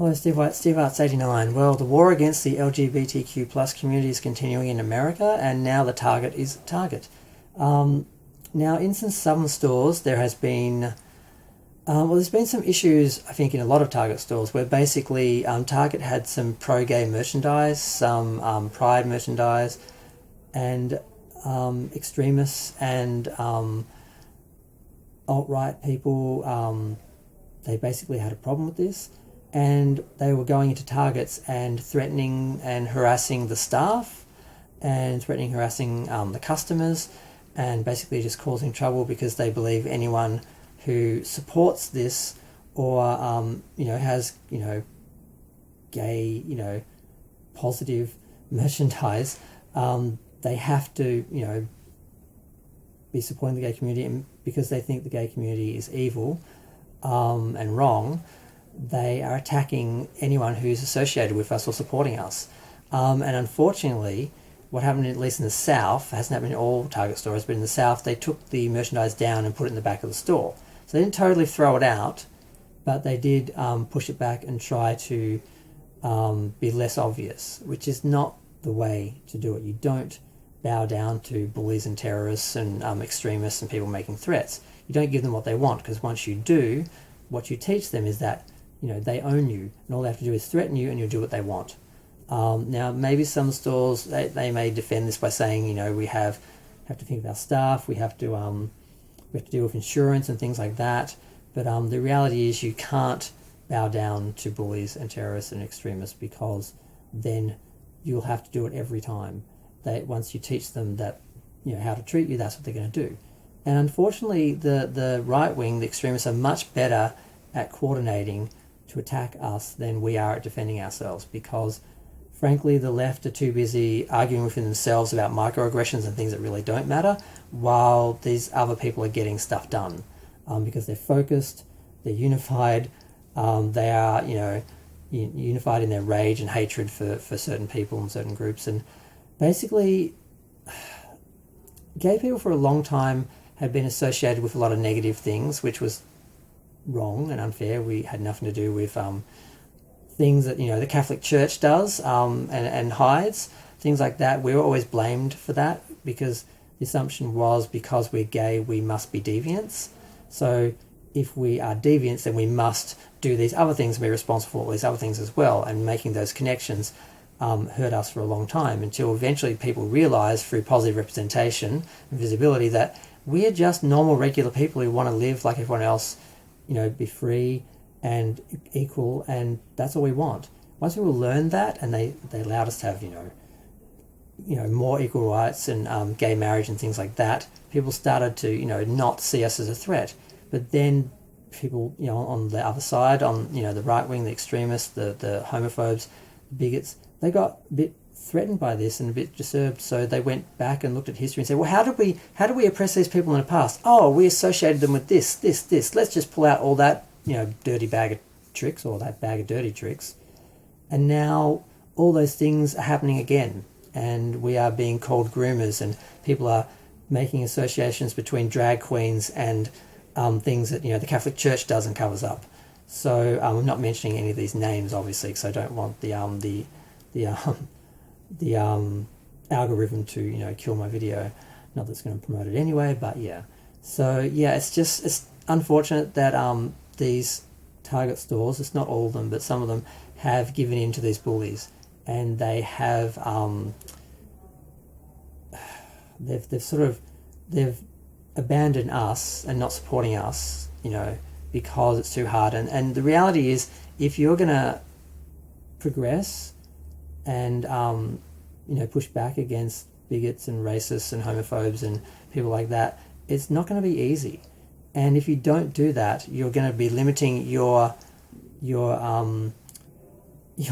Hello, Steve White, Steve Arts 89. Well, the war against the LGBTQ plus community is continuing in America, and now the target is Target. Now, in some southern stores, there has been there's been some issues, I think, in a lot of Target stores where basically Target had some pro-gay merchandise, some pride merchandise, and extremists and alt-right people, they basically had a problem with this, and they were going into Targets and threatening and harassing the staff and threatening, harassing the customers, and basically just causing trouble because they believe anyone who supports this or has gay positive merchandise, they have to be supporting the gay community, and because they think the gay community is evil and wrong, they are attacking anyone who's associated with us or supporting us. And unfortunately, what happened, at least in the South, hasn't happened in all Target stores, but in the South, they took the merchandise down and put it in the back of the store. So they didn't totally throw it out, but they did push it back and try to be less obvious, which is not the way to do it. You don't bow down to bullies and terrorists and extremists and people making threats. You don't give them what they want, because once you do, what you teach them is that they own you, and all they have to do is threaten you, and you'll do what they want. Now, maybe some stores they may defend this by saying, we have to think of our staff, we have to deal with insurance and things like that. But the reality is, you can't bow down to bullies and terrorists and extremists, because then you'll have to do it every time. Once you teach them that how to treat you, that's what they're going to do. And unfortunately, the right wing, the extremists, are much better at coordinating to attack us than we are at defending ourselves, because frankly the left are too busy arguing within themselves about microaggressions and things that really don't matter, while these other people are getting stuff done, because they're focused, they're unified, they are unified in their rage and hatred for certain people and certain groups. And basically, gay people for a long time had been associated with a lot of negative things, which was wrong and unfair. We had nothing to do with things that the Catholic Church does and hides, things like that. We were always blamed for that, because the assumption was, because we're gay, we must be deviants. So if we are deviants, then we must do these other things and be responsible for all these other things as well. And making those connections hurt us for a long time, until eventually people realised, through positive representation and visibility, that we are just normal, regular people who want to live like everyone else, be free and equal, and that's all we want. Once people learned that, and they allowed us to have more equal rights and gay marriage and things like that, people started to not see us as a threat. But then people on the other side, on the right wing, the extremists, the homophobes, the bigots, they got a bit threatened by this and a bit disturbed, so they went back and looked at history and said, well, how did we oppress these people in the past? Oh, we associated them with this. Let's just pull out all that dirty bag of tricks, or that bag of dirty tricks, and now all those things are happening again, and we are being called groomers, and people are making associations between drag queens and things that the Catholic Church does and covers up. So I'm not mentioning any of these names, obviously, because I don't want the algorithm to kill my video. Not that it's going to promote it anyway, but yeah. So yeah, it's unfortunate that these Target stores, it's not all of them, but some of them, have given in to these bullies, and they have they've abandoned us and not supporting us, because it's too hard. And the reality is, if you're going to progress and push back against bigots and racists and homophobes and people like that, it's not going to be easy. And if you don't do that, you're going to be limiting your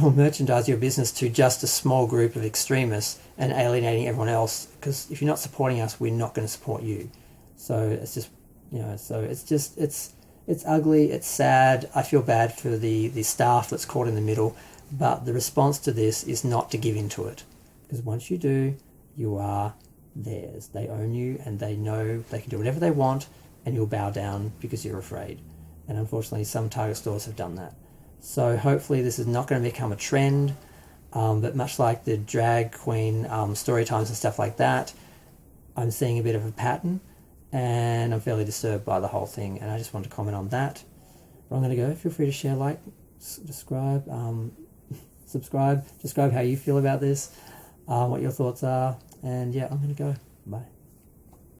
merchandise, your business, to just a small group of extremists and alienating everyone else. Because if you're not supporting us, we're not going to support you. So it's just it's ugly, it's sad. I feel bad for the staff that's caught in the middle. But the response to this is not to give in to it, because once you do, you are theirs. They own you, and they know they can do whatever they want, and you'll bow down because you're afraid. And unfortunately, some Target stores have done that. So hopefully this is not going to become a trend, but much like the drag queen story times and stuff like that, I'm seeing a bit of a pattern, and I'm fairly disturbed by the whole thing, and I just want to comment on that. But I'm going to go. Feel free to share, like, subscribe, describe how you feel about this, what your thoughts are, and yeah, I'm going to go. Bye.